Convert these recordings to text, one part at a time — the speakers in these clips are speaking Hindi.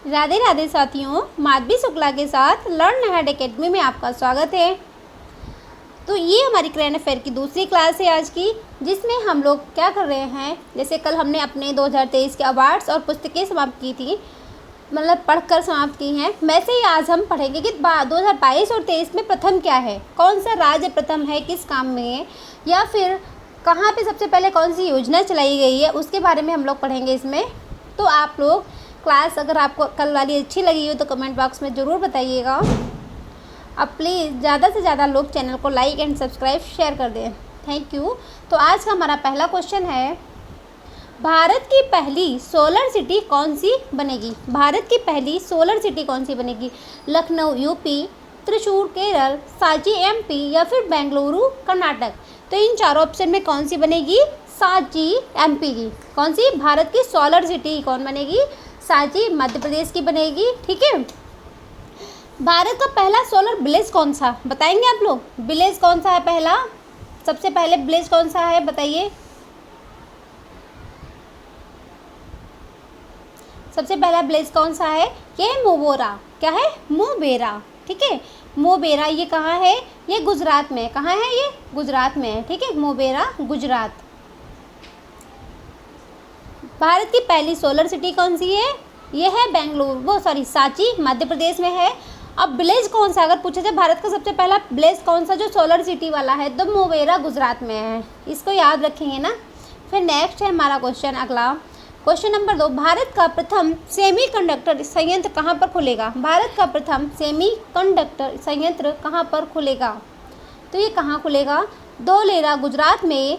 राधे राधे साथियों, माधवी शुक्ला के साथ लर्न अहेड एकेडमी में आपका स्वागत है। तो ये हमारी करंट अफेयर की दूसरी क्लास है आज की, जिसमें हम लोग क्या कर रहे हैं, जैसे कल हमने अपने 2023 के अवार्ड्स और पुस्तकें समाप्त की थी, मतलब पढ़कर समाप्त की हैं, वैसे ही आज हम पढ़ेंगे कि 2022 और 23 में प्रथम क्या है, कौन सा राज्य प्रथम है किस काम में, या फिर कहाँ पे सबसे पहले कौन सी योजना चलाई गई है, उसके बारे में हम लोग पढ़ेंगे इसमें। तो आप लोग क्लास अगर आपको कल वाली अच्छी लगी हो तो कमेंट बॉक्स में ज़रूर बताइएगा। अब प्लीज़ ज़्यादा से ज़्यादा लोग चैनल को लाइक एंड सब्सक्राइब शेयर कर दें। Thank you. तो आज का हमारा पहला क्वेश्चन है, भारत की पहली सोलर सिटी कौन सी बनेगी? भारत की पहली सोलर सिटी कौन सी बनेगी? लखनऊ यूपी, त्रिशूर केरल, सांची एमपी या फिर बेंगलुरु कर्नाटक? तो इन चारों ऑप्शन में कौन सी बनेगी? सांची एमपी की। कौन सी? भारत की सोलर सिटी कौन बनेगी? सांची मध्य प्रदेश की बनेगी। ठीक है। भारत का पहला सोलर विलेज कौन सा, बताएंगे आप लोग? विलेज कौन सा है पहला? सबसे पहले विलेज कौन सा है बताइए? सबसे पहला विलेज कौन सा है? ये मोबोरा। क्या है? मोबेरा। ठीक है। मोबेरा ये कहाँ है? ये गुजरात में। कहाँ है ये? गुजरात में है। ठीक है। मोबेरा गुजरात। भारत की पहली सोलर सिटी कौन सी है? ये है बेंगलुरु, सांची मध्य प्रदेश में है। अब विलेज कौन सा अगर पूछे जाए, भारत का सबसे पहला विलेज कौन सा जो सोलर सिटी वाला है, तो मोबेरा गुजरात में है। इसको याद रखेंगे ना। फिर नेक्स्ट है हमारा क्वेश्चन अगला, क्वेश्चन नंबर 2, भारत का प्रथम सेमीकंडक्टर संयंत्र कहाँ पर खुलेगा? भारत का प्रथम सेमीकंडक्टर संयंत्र कहाँ पर खुलेगा? तो ये कहाँ खुलेगा? धोलेरा गुजरात में,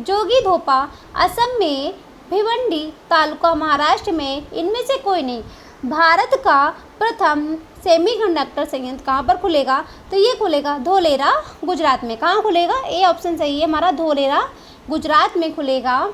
जोगीघोपा असम में, भिवंडी तालुका महाराष्ट्र में, इनमें से कोई नहीं। भारत का प्रथम सेमीकंडक्टर संयंत्र कहाँ पर खुलेगा? तो ये खुलेगा धोलेरा गुजरात में। कहाँ खुलेगा? ए ऑप्शन सही है हमारा, धोलेरा गुजरात में खुलेगा।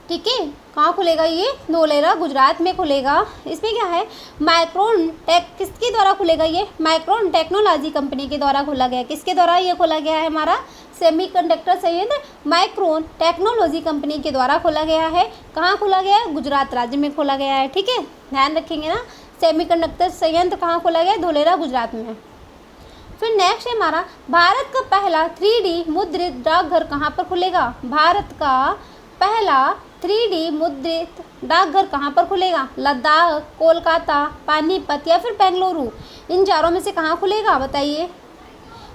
ठीक है। कहाँ खुलेगा? ये धोलेरा गुजरात में खुलेगा। इसमें क्या है? माइक्रोन टेक किसके द्वारा खुलेगा? ये माइक्रोन टेक्नोलॉजी कंपनी के द्वारा खोला गया। किसके द्वारा ये खोला गया है? हमारा सेमीकंडक्टर संयंत्र माइक्रोन टेक्नोलॉजी कंपनी के द्वारा खोला गया है। कहाँ खोला गया है? गुजरात राज्य में खोला गया है। ठीक है, ध्यान रखेंगे ना। सेमीकंडक्टर संयंत्र कहाँ खोला गया? धोलेरा गुजरात में। फिर नेक्स्ट है हमारा, भारत का पहला 3D मुद्रित डाकघर कहाँ पर खुलेगा? भारत का पहला 3D मुद्रित डाकघर कहाँ पर खुलेगा? लद्दाख, कोलकाता, पानीपत या फिर बेंगलुरु? इन चारों में से कहाँ खुलेगा बताइए?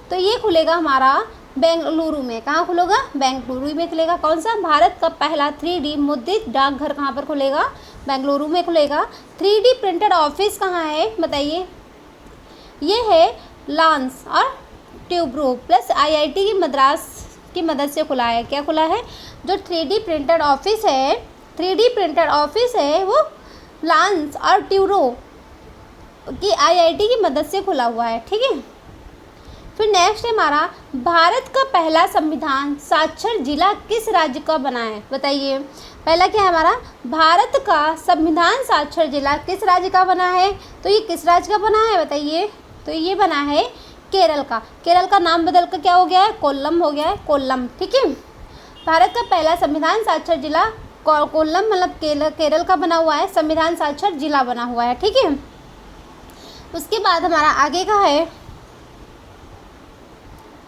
तो ये खुलेगा हमारा बेंगलुरु में। कहाँ खुलेगा? बेंगलुरु में खुलेगा। कौन सा? भारत का पहला 3D मुद्रित डाकघर कहाँ पर खुलेगा? बेंगलुरु में खुलेगा। 3D प्रिंटेड ऑफिस कहाँ है बताइए? ये है लांस और ट्यूब्रो प्लस IIT की मद्रास की मदद से खुला है। क्या खुला है? जो 3D प्रिंटेड ऑफिस है, 3D प्रिंटेड ऑफिस है, वो लांस और ट्यूरो की IIT की मदद से खुला हुआ है। ठीक है। फिर नेक्स्ट है हमारा, भारत का पहला संविधान साक्षर जिला किस राज्य का बना है बताइए? पहला क्या है हमारा? भारत का संविधान साक्षर जिला किस राज्य का बना है? तो ये किस राज्य का बना है बताइए? तो ये बना है केरल का। केरल का नाम बदल कर क्या हो गया है? कोल्लम हो गया है। कोल्लम। ठीक है। भारत का पहला संविधान साक्षर जिला कोल्लम, मतलब केरल का बना हुआ है, संविधान साक्षर जिला बना हुआ है। ठीक है। उसके बाद हमारा आगे का है,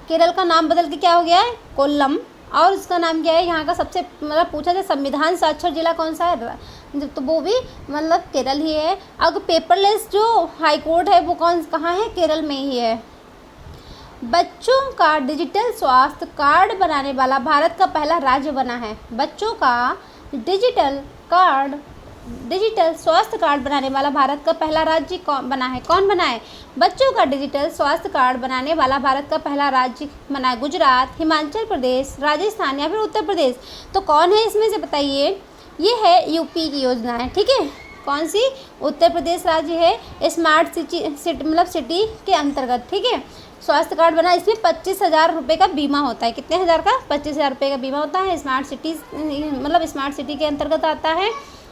केरल का नाम बदल के क्या हो गया है? कोल्लम। और उसका नाम क्या है? यहाँ का सबसे मतलब पूछा जाए संविधान साक्षर जिला कौन सा है, तो वो भी मतलब केरल ही है। अगर पेपरलेस जो हाई कोर्ट है वो कहाँ है? केरल में ही है। बच्चों का डिजिटल स्वास्थ्य कार्ड बनाने वाला भारत का पहला राज्य बना है। बच्चों का डिजिटल स्वास्थ्य कार्ड बनाने वाला भारत का पहला राज्य कौन बना है? कौन बना है? बच्चों का डिजिटल स्वास्थ्य कार्ड बनाने वाला भारत का पहला राज्य बना है। गुजरात, हिमाचल प्रदेश, राजस्थान या फिर उत्तर प्रदेश? तो कौन है इसमें से बताइए? ये है यूपी की योजना है। ठीक है। कौन सी? उत्तर प्रदेश राज्य है, स्मार्ट सिटी मतलब सिटी के अंतर्गत। ठीक है। स्वास्थ्य कार्ड बना, इसमें 25,000 रुपये का बीमा होता है। कितने हज़ार का? 25,000 रुपये का बीमा होता है। स्मार्ट सिटी मतलब स्मार्ट सिटी के अंतर्गत आता है।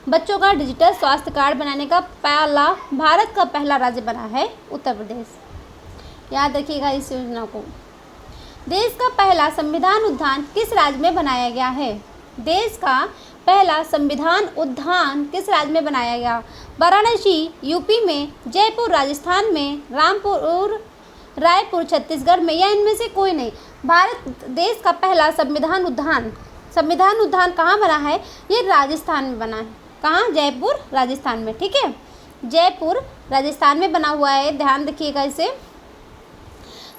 बच्चों का डिजिटल स्वास्थ्य कार्ड बनाने का पहला भारत का पहला राज्य बना है उत्तर प्रदेश। याद रखिएगा इस योजना को। देश का पहला संविधान उद्यान किस राज्य में बनाया गया है? देश का पहला संविधान उद्यान किस राज्य में बनाया गया? वाराणसी यूपी में, जयपुर राजस्थान में, रायपुर छत्तीसगढ़ में, या इनमें से कोई नहीं। भारत देश का पहला संविधान उद्यान कहाँ बना है? ये राजस्थान में बना है। कहाँ? जयपुर राजस्थान में। ठीक है, जयपुर राजस्थान में बना हुआ है, ध्यान रखिएगा इसे।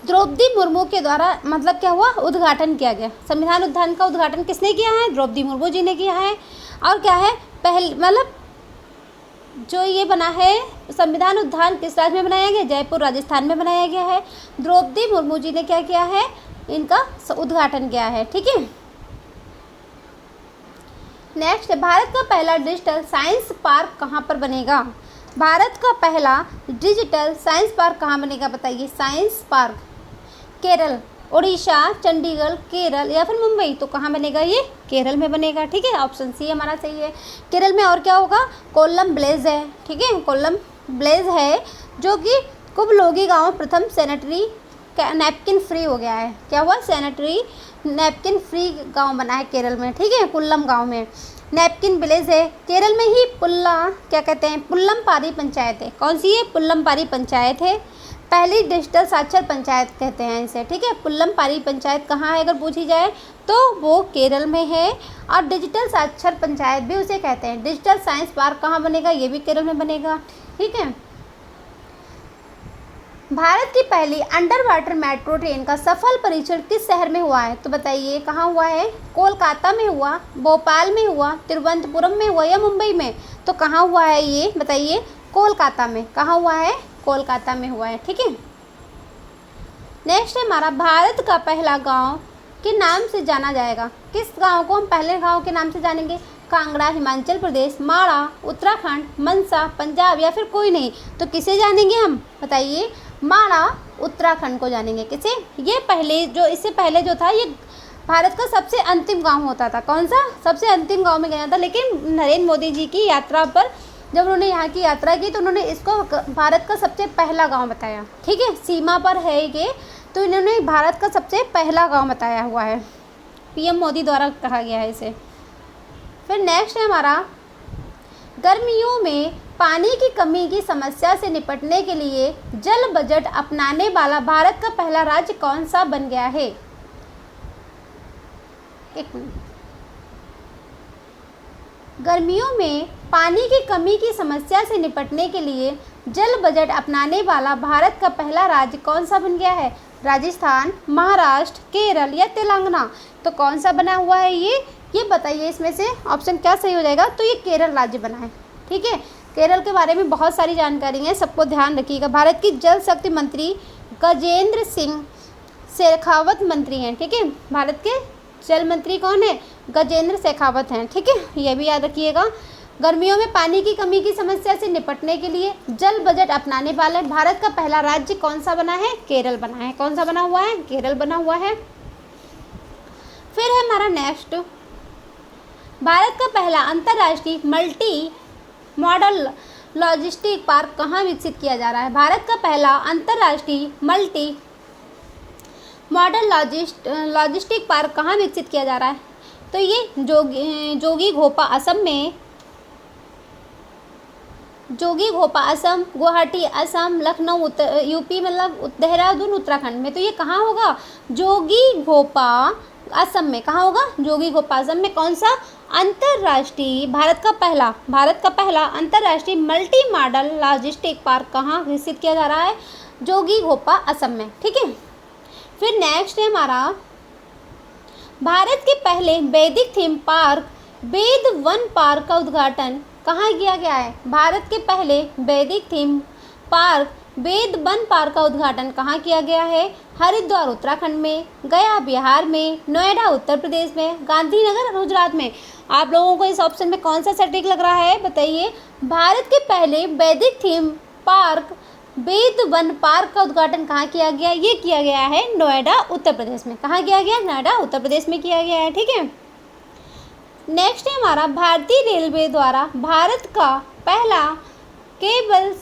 द्रौपदी मुर्मू के द्वारा मतलब क्या हुआ? उद्घाटन किया गया। संविधान उद्यान का उद्घाटन किसने किया है? द्रौपदी मुर्मू जी ने किया है। और क्या है? मतलब जो ये बना है संविधान उद्यान किस राज्य में बनाया गया? जयपुर राजस्थान में बनाया गया है। द्रौपदी मुर्मू जी ने क्या किया है? इनका उद्घाटन किया है। ठीक है, नेक्स्ट, भारत का पहला डिजिटल साइंस पार्क कहाँ पर बनेगा? भारत का पहला डिजिटल साइंस पार्क कहाँ बनेगा? बताइए। साइंस पार्क केरल, उड़ीसा, चंडीगढ़, केरल या फिर मुंबई। तो कहाँ बनेगा? ये केरल में बनेगा। ठीक है, ऑप्शन सी हमारा सही है। केरल में और क्या होगा? कोल्लम विलेज है। ठीक है, कोल्लम विलेज है जो कि कुबलोगी गांव प्रथम सैनिटरी नैपकिन फ्री हो गया है। क्या हुआ? सैनिटरी नैपकिन फ्री गांव बना है केरल में। ठीक है, कुल्लम गांव में नैपकिन विलेज है। केरल में ही क्या कहते हैं? पुल्लमपारी पंचायत है। कौन सी है? पुल्लमपारी पंचायत है। पहली डिजिटल साक्षर पंचायत कहते हैं इसे। ठीक है, पुल्लमपारी पंचायत कहाँ है अगर पूछी जाए तो वो केरल में है। और डिजिटल साक्षर पंचायत भी उसे कहते हैं। डिजिटल साइंस पार्क कहाँ बनेगा? ये भी केरल में बनेगा। ठीक है, भारत की पहली अंडर वाटर मेट्रो ट्रेन का सफल परीक्षण किस शहर में हुआ है? तो बताइए कहाँ हुआ है? कोलकाता में हुआ, भोपाल में हुआ, तिरुवनंतपुरम में हुआ या मुंबई में? तो कहाँ हुआ है ये बताइए? कोलकाता में। कहाँ हुआ है? कोलकाता में हुआ है। ठीक है, नेक्स्ट है हमारा, भारत का पहला गांव के नाम से जाना जाएगा। किस गांव को हम पहले गांव के नाम से जानेंगे? कांगड़ा हिमाचल प्रदेश, माड़ा उत्तराखंड, मनसा पंजाब या फिर कोई नहीं। तो किसे जानेंगे हम? बताइए। माड़ा उत्तराखंड को जानेंगे। किसे? ये पहले जो इससे पहले जो था ये भारत का सबसे अंतिम गांव होता था। कौन सा? सबसे अंतिम गांव में गया था। लेकिन नरेंद्र मोदी जी की यात्रा पर जब उन्होंने यहाँ की यात्रा की तो उन्होंने इसको भारत का सबसे पहला गांव बताया। ठीक है, सीमा पर है ये, तो इन्होंने भारत का सबसे पहला गांव बताया हुआ है। पीएम मोदी द्वारा कहा गया है इसे। फिर नेक्स्ट है हमारा, गर्मियों में पानी की कमी की समस्या से निपटने के लिए जल बजट अपनाने वाला भारत का पहला राज्य कौन सा बन गया है? एक मिनट। गर्मियों में पानी की कमी की समस्या से निपटने के लिए जल बजट अपनाने वाला भारत का पहला राज्य कौन सा बन गया है? राजस्थान, महाराष्ट्र, केरल या तेलंगाना। तो कौन सा बना हुआ है ये बताइए। इसमें से ऑप्शन क्या सही हो जाएगा? तो ये केरल राज्य बना है। ठीक है, केरल के बारे में बहुत सारी जानकारी है, सबको ध्यान रखिएगा। भारत की जल शक्ति मंत्री गजेंद्र सिंह शेखावत मंत्री हैं। ठीक है, भारत के जल मंत्री कौन है? गजेंद्र शेखावत हैं। ठीक है, ये भी याद रखिएगा। गर्मियों में पानी की कमी की समस्या से निपटने के लिए जल बजट अपनाने वाले भारत का पहला राज्य कौन सा बना है? केरल बना है। कौन सा बना हुआ है? केरल बना हुआ है। फिर है हमारा नेक्स्ट, भारत का पहला अंतर्राष्ट्रीय मल्टी मॉडल लॉजिस्टिक पार्क कहाँ विकसित किया जा रहा है? भारत का पहला अंतर्राष्ट्रीय मल्टी मॉडल लॉजिस्टिक पार्क कहाँ विकसित किया जा रहा है? तो ये जोगीघोपा असम, गुवाहाटी असम, लखनऊ यूपी मतलब देहरादून उत्तराखंड में। तो ये कहाँ होगा? जोगीघोपा असम में। कहाँ होगा? जोगीघोपा असम में। कौन सा? अंतर्राष्ट्रीय भारत का पहला अंतर्राष्ट्रीय मल्टी मॉडल लॉजिस्टिक पार्क कहाँ विकसित किया जा रहा है? जोगीघोपा असम में। ठीक है, फिर नेक्स्ट है हमारा, भारत के पहले वैदिक थीम पार्क वेद वन पार्क का उद्घाटन कहाँ किया गया है? भारत के पहले वैदिक थीम पार्क वेद वन पार्क का उद्घाटन कहाँ किया गया है? हरिद्वार उत्तराखंड में, गया बिहार में, नोएडा उत्तर प्रदेश में, गांधीनगर गुजरात में। आप लोगों को इस ऑप्शन में कौन सा सटीक लग रहा है बताइए। भारत के पहले वैदिक थीम पार्क वेद वन पार्क का उद्घाटन कहाँ किया गया? ये किया गया है नोएडा उत्तर प्रदेश में। कहाँ किया गया? नोएडा उत्तर प्रदेश में किया गया है। ठीक है, नेक्स्ट है हमारा, भारतीय रेलवे द्वारा भारत का पहला केबल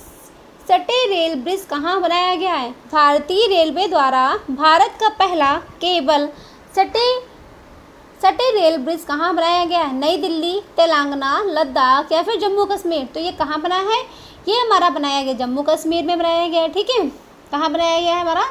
सटे रेल ब्रिज कहाँ बनाया गया है? भारतीय रेलवे द्वारा भारत का पहला केबल सटे सटे रेल ब्रिज कहाँ बनाया गया है? नई दिल्ली, तेलंगाना, लद्दाख या फिर जम्मू कश्मीर? तो ये कहाँ बना है? ये हमारा बनाया गया जम्मू कश्मीर में बनाया गया है, ठीक है। कहाँ बनाया गया है? हमारा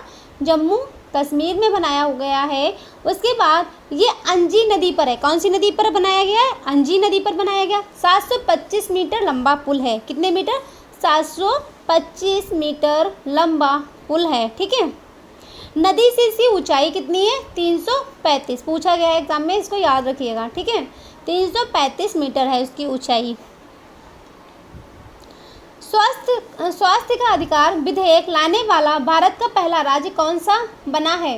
जम्मू कश्मीर में बनाया गया है। उसके बाद ये अंजी नदी पर है। कौन सी नदी पर बनाया गया है? अंजी नदी पर बनाया गया। 725 मीटर लंबा पुल है। कितने मीटर? 725 मीटर लंबा पुल है, ठीक है। नदी से इसकी ऊंचाई कितनी है? 335। पूछा गया है एग्जाम में, इसको याद रखिएगा, ठीक है। 335 मीटर है इसकी ऊंचाई। स्वास्थ्य का अधिकार विधेयक लाने वाला भारत का पहला राज्य कौन सा बना है?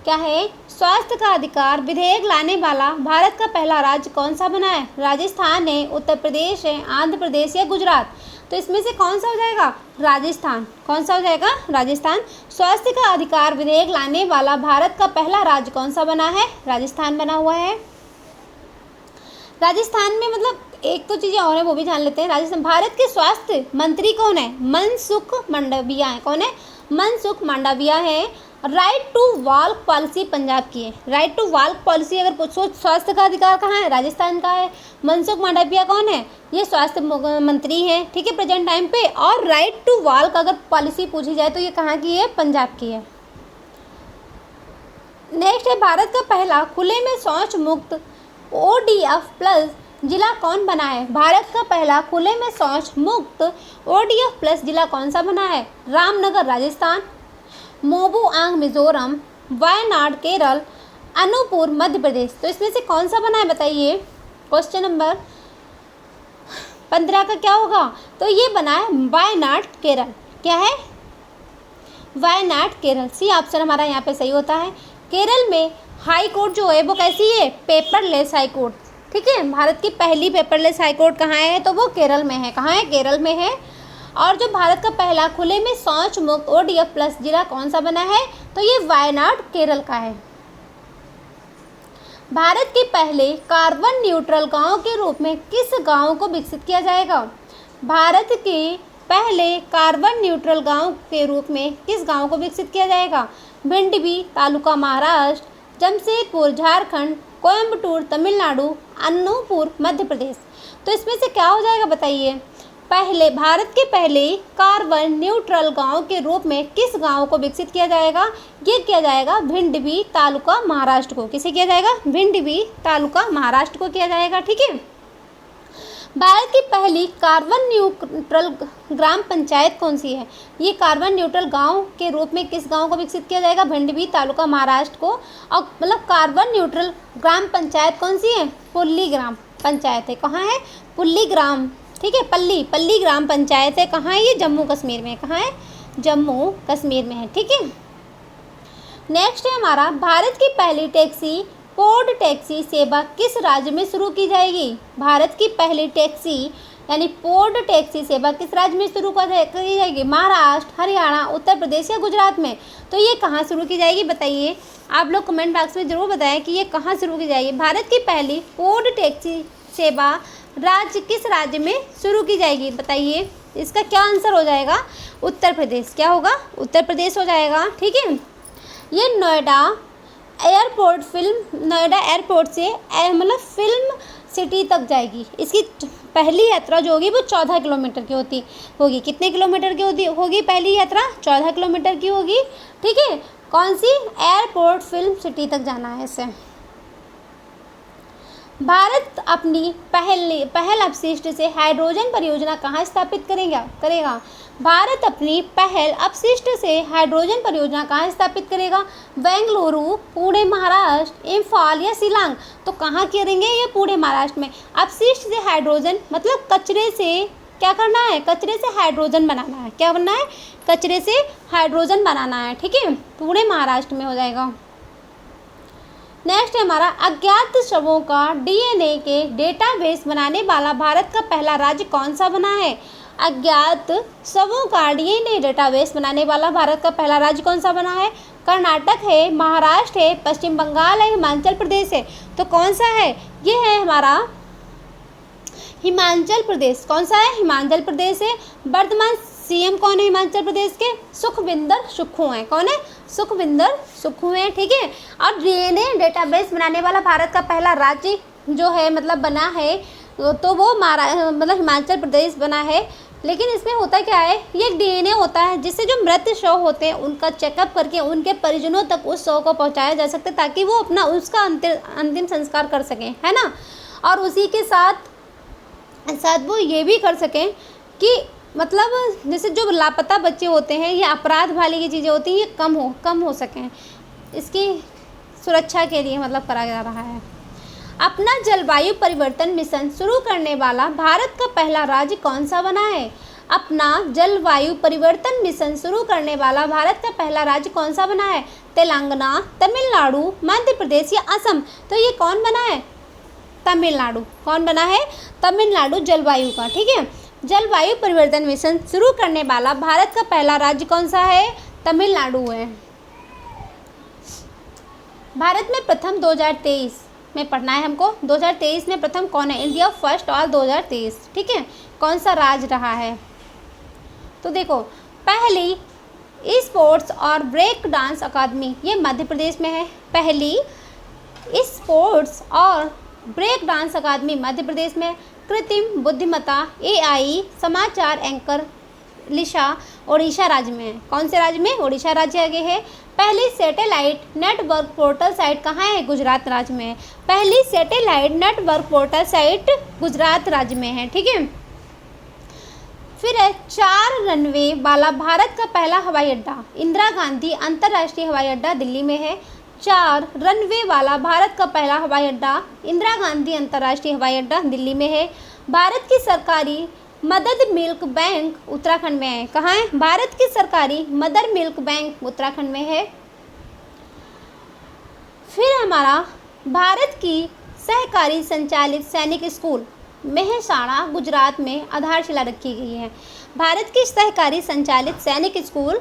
क्या है? स्वास्थ्य का अधिकार विधेयक लाने वाला भारत का पहला राज्य कौन सा बना है? राजस्थान है, उत्तर प्रदेश है, आंध्र प्रदेश या गुजरात? तो इसमें से कौन सा हो जाएगा? राजस्थान। कौन सा हो जाएगा? राजस्थान। स्वास्थ्य का अधिकार विधेयक लाने वाला भारत का पहला राज्य कौन सा बना है? राजस्थान बना हुआ है। राजस्थान में मतलब एक तो चीज़ें और है, वो भी जान लेते हैं। राजस्थान, भारत के स्वास्थ्य मंत्री कौन है? मनसुख मांडविया है। कौन है? मनसुख मांडविया है। Right to walk policy Punjab की है। राइट टू वाक पॉलिसी अगर पूछो स्वास्थ्य का अधिकार कहाँ है? राजस्थान का है। मनसुख मांडविया कौन है? ये स्वास्थ्य मंत्री हैं, ठीक है, प्रेजेंट टाइम पे। और राइट टू वाक अगर पॉलिसी पूछी जाए तो ये कहाँ की है? पंजाब की है। नेक्स्ट है, भारत का पहला खुले में शौच मुक्त ODF प्लस जिला कौन बना है? भारत का पहला खुले में शौच मुक्त ODF प्लस जिला कौन सा बना है? रामनगर राजस्थान, मोबुआंग मिजोरम, वायनाड केरल, अनूपपुर मध्य प्रदेश? तो इसमें से कौन सा बना है बताइए? क्वेश्चन नंबर 15 का क्या होगा? तो ये बना है वायनाड केरल। क्या है? वायनाड केरल। सी ऑप्शन हमारा यहाँ पे सही होता है। केरल में हाई कोर्ट जो है वो कैसी है? पेपरलेस हाई कोर्ट, ठीक है। भारत की पहली पेपरलेस हाई कोर्ट कहाँ है? तो वो केरल में है। कहाँ है? केरल में है। और जो भारत का पहला खुले में शौच मुक्त ODF प्लस जिला कौन सा बना है? तो ये वायनाड केरल का है। भारत के पहले कार्बन न्यूट्रल गांव के रूप में किस गांव को विकसित किया जाएगा? भारत के पहले कार्बन न्यूट्रल गांव के रूप में किस गांव को विकसित किया जाएगा? भिंडवी तालुका महाराष्ट्र, जमशेदपुर झारखंड, कोयम्बटूर तमिलनाडु, अनूपपुर मध्य प्रदेश? तो इसमें से क्या हो जाएगा बताइए? पहले, भारत के पहले कार्बन न्यूट्रल गांव के रूप में किस गांव को विकसित किया जाएगा? ये किया जाएगा भिंडवी तालुका महाराष्ट्र को। किसे किया जाएगा? भिंडवी तालुका महाराष्ट्र को किया जाएगा, ठीक है। भारत की पहली कार्बन न्यूट्रल ग्राम पंचायत कौन सी है? ये कार्बन न्यूट्रल गांव के रूप में किस गांव को विकसित किया जाएगा? भिंडवी तालुका महाराष्ट्र को। और मतलब कार्बन न्यूट्रल ग्राम पंचायत कौन सी है? पुल्ली ग्राम पंचायत है। कहाँ है? पुल्ली ग्राम, ठीक है। पल्ली ग्राम पंचायत है। कहाँ है? ये जम्मू कश्मीर में। कहाँ है? जम्मू कश्मीर में है, ठीक है। नेक्स्ट है हमारा, भारत की पहली टैक्सी पोड टैक्सी सेवा किस राज्य में शुरू की जाएगी? भारत की पहली टैक्सी यानी पोड टैक्सी सेवा किस राज्य में शुरू की जाएगी? महाराष्ट्र, हरियाणा, उत्तर प्रदेश या गुजरात में? तो ये कहाँ शुरू की जाएगी बताइए? आप लोग कमेंट बॉक्स में ज़रूर बताएं कि ये कहाँ शुरू की जाएगी। भारत की पहली पोड टैक्सी सेवा किस राज्य में शुरू की जाएगी बताइए? इसका क्या आंसर हो जाएगा? उत्तर प्रदेश। क्या होगा? उत्तर प्रदेश हो जाएगा, ठीक है। ये नोएडा एयरपोर्ट से मतलब फिल्म सिटी तक जाएगी। इसकी पहली यात्रा जो होगी वो 14 किलोमीटर की होगी। कितने किलोमीटर की होगी पहली यात्रा? 14 किलोमीटर की होगी, ठीक है। कौन सी? एयरपोर्ट फिल्म सिटी तक जाना है इसे। भारत अपनी पहल अपशिष्ट से हाइड्रोजन परियोजना कहाँ स्थापित करेगा? भारत अपनी पहल अपशिष्ट से हाइड्रोजन परियोजना कहाँ स्थापित करेगा? बेंगलुरु, पुणे महाराष्ट्र, इम्फाल या शिलांग? तो कहाँ करेंगे? ये पुणे महाराष्ट्र में। अपशिष्ट से हाइड्रोजन मतलब कचरे से क्या करना है? कचरे से हाइड्रोजन बनाना है। क्या बनना है? कचरे से हाइड्रोजन बनाना है, ठीक है। पुणे महाराष्ट्र में हो जाएगा। नेक्स्ट है हमारा, अज्ञात शवों का DNA के डेटाबेस बनाने वाला भारत का पहला राज्य कौन सा बना है? अज्ञात शवों का DNA डेटाबेस बनाने वाला भारत का पहला राज्य कौन सा बना है? कर्नाटक है, महाराष्ट्र है, पश्चिम बंगाल है, हिमाचल प्रदेश है? तो कौन सा है? ये है हमारा हिमाचल प्रदेश। कौन सा है? हिमाचल प्रदेश है। वर्तमान सीएम कौन है हिमाचल प्रदेश के? सुखविंदर सुक्खू हैं। कौन है? सुखविंदर सुक्खू हैं, ठीक है। और डीएनए डेटाबेस बनाने वाला भारत का पहला राज्य जो है मतलब बना है तो वो मतलब हिमाचल प्रदेश बना है। लेकिन इसमें होता क्या है, ये एक डीएनए होता है जिससे जो मृत शव होते हैं उनका चेकअप करके उनके परिजनों तक उस शव को पहुंचाया जा सकता है ताकि वो अपना उसका अंतिम संस्कार कर सकें, है ना। और उसी के साथ वो ये भी कर सकें कि मतलब जैसे जो लापता बच्चे होते हैं या अपराध वाली की चीज़ें होती हैं ये कम हो सकें, इसकी सुरक्षा के लिए मतलब करा जा रहा है। अपना जलवायु परिवर्तन मिशन शुरू करने वाला भारत का पहला राज्य कौन सा बना है? अपना जलवायु परिवर्तन मिशन शुरू करने वाला भारत का पहला राज्य कौन सा बना है? तेलंगाना, तमिलनाडु, मध्य प्रदेश या असम? तो ये कौन बना है? तमिलनाडु। कौन बना है? तमिलनाडु जलवायु का, ठीक है। जलवायु परिवर्तन मिशन शुरू करने वाला भारत का पहला राज्य कौन सा है? तमिलनाडु है। भारत में प्रथम 2023 में पढ़ना है हमको। 2023 में प्रथम कौन है? इंडिया फर्स्ट ऑल 2023, ठीक है। कौन सा राज्य रहा है? तो देखो, पहली स्पोर्ट्स और ब्रेक डांस अकादमी ये मध्य प्रदेश में है। पहली स्पोर्ट्स और break dance academy Madhya Pradesh में। कृत्रिम बुद्धिमत्ता AI समाचार एंकर लिशा ओडिशा राज्य में है। कौन से राज्य में? ओडिशा राज्य आगे है। पहली सैटेलाइट नेटवर्क पोर्टल साइट कहाँ है? गुजरात राज्य में है। पहली satellite network portal site Gujarat राज्य में है, ठीक है। फिर है 4 रनवे वाला भारत का पहला हवाई अड्डा। इंदिरा गांधी अंतर्राष्ट्रीय हवाई अड्डा दिल्ली में है। 4 रनवे वाला भारत का पहला हवाई अड्डा इंदिरा गांधी अंतर्राष्ट्रीय हवाई अड्डा दिल्ली में है। भारत की सरकारी मदद मिल्क बैंक उत्तराखंड में है। कहाँ है? भारत की सरकारी मदर मिल्क बैंक उत्तराखंड में है। फिर हमारा भारत की सहकारी संचालित सैनिक स्कूल मेहसाणा गुजरात में आधारशिला रखी गई है। भारत की सहकारी संचालित सैनिक स्कूल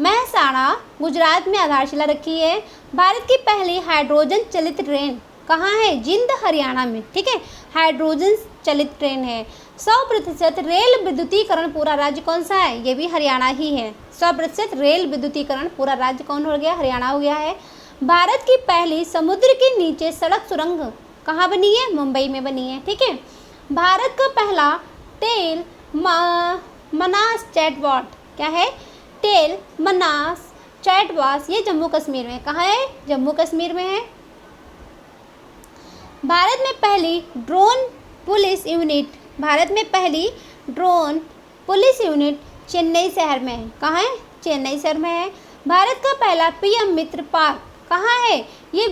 मेहसाणा गुजरात में आधारशिला रखी है। भारत की पहली हाइड्रोजन चलित ट्रेन कहाँ है? जिंद हरियाणा में, ठीक है। हाइड्रोजन चलित ट्रेन है। 100% रेल विद्युतीकरण पूरा राज्य कौन सा है? ये भी हरियाणा ही है। 100% रेल विद्युतीकरण पूरा राज्य कौन हो गया? हरियाणा हो गया है। भारत की पहली समुद्र के नीचे सड़क सुरंग कहाँ बनी है? मुंबई में बनी है, ठीक है। भारत का पहला टेल मनास चैटबॉट क्या है? टेल मनास चैटबॉट ये जम्मू कश्मीर में। कहाँ है? जम्मू कश्मीर में है। भारत में पहली ड्रोन पुलिस यूनिट चेन्नई शहर में है। कहाँ है? चेन्नई शहर में है। भारत का पहला PM मित्र पार्क कहाँ है? ये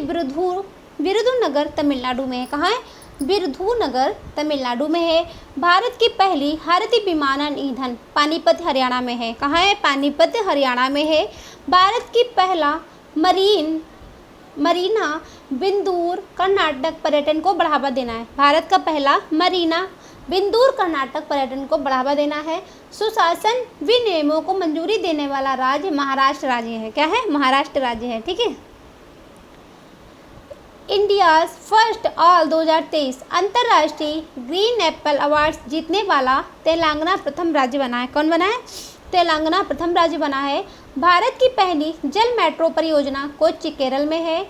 विरुधुनगर तमिलनाडु में है। कहाँ है? विरुधुनगर तमिलनाडु में है। भारत की पहली हरित विमानन ईंधन पानीपत हरियाणा में है। कहाँ है? पानीपत हरियाणा में है। भारत की पहला मरीना बिंदूर कर्नाटक पर्यटन को बढ़ावा देना है। भारत का पहला मरीना बिंदूर कर्नाटक पर्यटन को बढ़ावा देना है। सुशासन विनियमों को मंजूरी देने वाला राज्य महाराष्ट्र राज्य है। क्या है? महाराष्ट्र राज्य है, ठीक है। इंडियाज़ फर्स्ट ऑल 2023 अंतर्राष्ट्रीय ग्रीन एप्पल अवार्ड्स जीतने वाला तेलंगाना प्रथम राज्य बना है। कौन बना है? तेलंगाना प्रथम राज्य बना है। भारत की पहली जल मेट्रो परियोजना कोच्चि केरल में है।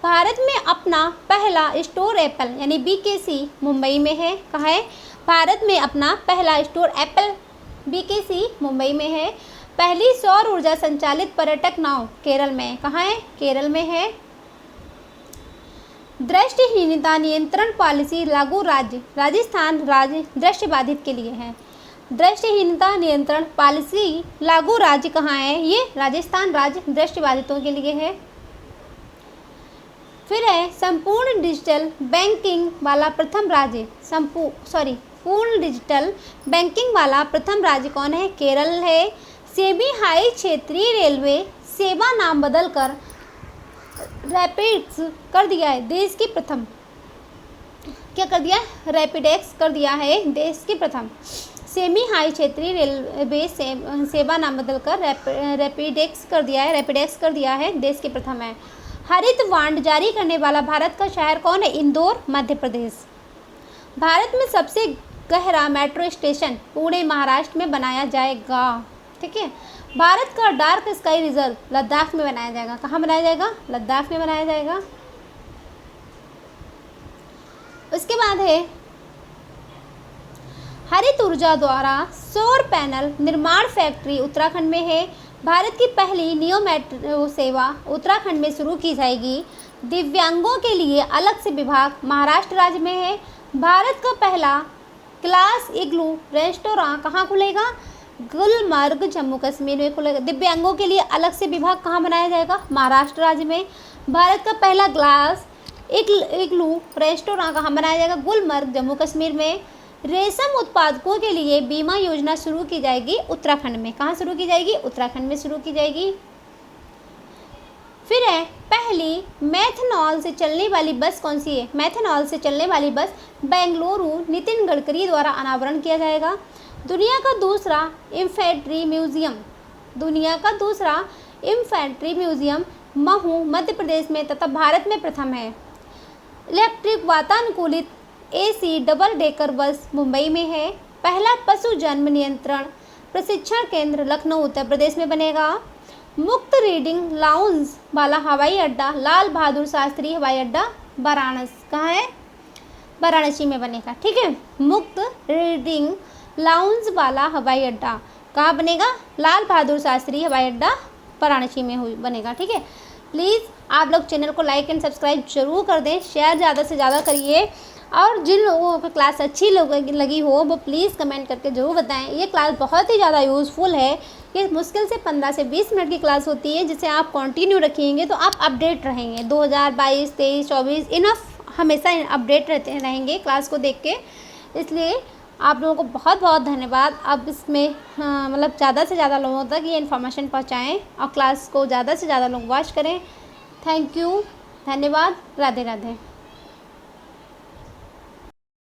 भारत में अपना पहला स्टोर एप्पल यानी BKC मुंबई में है। कहाँ है? भारत में अपना पहला स्टोर एप्पल BKC मुंबई में है। पहली सौर ऊर्जा संचालित पर्यटक नाव केरल में। कहाँ है? केरल में है। दृष्टिहीनता नियंत्रण पॉलिसी लागू राज्य राजस्थान राज्य दृष्टिबाधित के लिए है। दृष्टिहीनता नियंत्रण पॉलिसी लागू राज्य कहाँ है? ये राजस्थान राज्य दृष्टिबाधितों के लिए है। फिर है संपूर्ण डिजिटल बैंकिंग वाला प्रथम राज्य पूर्ण डिजिटल बैंकिंग वाला प्रथम राज्य कौन है? केरल है। सेमी हाई क्षेत्रीय रेलवे सेवा नाम बदलकर रैपिड्स कर दिया है देश की प्रथम। क्या कर दिया? रैपिडेक्स कर दिया है देश की प्रथम। सेमी हाई क्षेत्रीय रेलवे सेवा नाम बदलकर रैपिडेक्स कर दिया है देश की प्रथम है। हरित बांड जारी करने वाला भारत का शहर कौन है? इंदौर मध्य प्रदेश। भारत में सबसे गहरा मेट्रो स्टेशन पुणे महाराष्ट्र में बनाया जाएगा। ठीक है। भारत का डार्क स्काई रिजर्व लद्दाख में बनाया जाएगा। कहाँ बनाया जाएगा? लद्दाख में बनाया जाएगा। उसके बाद है हरित ऊर्जा द्वारा सौर पैनल निर्माण फैक्ट्री उत्तराखंड में है। भारत की पहली नियो मेट्रो सेवा उत्तराखंड में शुरू की जाएगी। दिव्यांगों के लिए अलग से विभाग महाराष्ट्र राज्य में है। भारत का पहला क्लास इग्लू रेस्टोरेंट कहाँ खुलेगा? गुलमर्ग जम्मू कश्मीर में खुलेगा। दिव्यांगों के लिए अलग से विभाग कहाँ बनाया जाएगा? महाराष्ट्र राज्य में। भारत का पहला ग्लास इग्लू रेस्टोरेंट कहाँ बनाया जाएगा? गुलमर्ग जम्मू कश्मीर में। रेशम उत्पादकों के लिए बीमा योजना शुरू की जाएगी उत्तराखंड में। कहाँ शुरू की जाएगी? उत्तराखंड में शुरू की जाएगी। फिर है पहली मैथनॉल से चलने वाली बस कौन सी है? मैथनॉल से चलने वाली बस बेंगलुरु नितिन गडकरी द्वारा अनावरण किया जाएगा। दुनिया का दूसरा इंफेंट्री म्यूजियम महू मध्य प्रदेश में तथा भारत में प्रथम है। इलेक्ट्रिक वातानुकूलित AC double decker bus Mumbai में है। पहला पशु जन्म नियंत्रण प्रशिक्षण केंद्र लखनऊ उत्तर प्रदेश में बनेगा। मुक्त रीडिंग लाउंज वाला हवाई अड्डा लाल बहादुर शास्त्री हवाई अड्डा वाराणसी कहाँ है? वाराणसी में बनेगा। ठीक है। मुक्त रीडिंग लाउंज वाला हवाई अड्डा कहाँ बनेगा? लाल बहादुर शास्त्री हवाई अड्डा वाराणसी में बनेगा। ठीक है। प्लीज़ आप लोग चैनल को लाइक एंड सब्सक्राइब जरूर कर दें, शेयर ज़्यादा से ज़्यादा करिए, और जिन लोगों को क्लास अच्छी लगी हो वो प्लीज़ कमेंट करके ज़रूर बताएं। ये क्लास बहुत ही ज़्यादा यूज़फुल है। ये मुश्किल से 15 से 20 मिनट की क्लास होती है, जिसे आप कंटिन्यू रखेंगे तो आप अपडेट रहेंगे। 2022, 23, 24 इनफ हमेशा अपडेट रहेंगे क्लास को देख के। इसलिए आप लोगों को बहुत बहुत धन्यवाद। अब इसमें मतलब ज़्यादा से ज़्यादा लोगों तक ये इन्फॉर्मेशन पहुँचाएँ और क्लास को ज़्यादा से ज़्यादा लोग वॉच करें। थैंक यू, धन्यवाद, राधे राधे।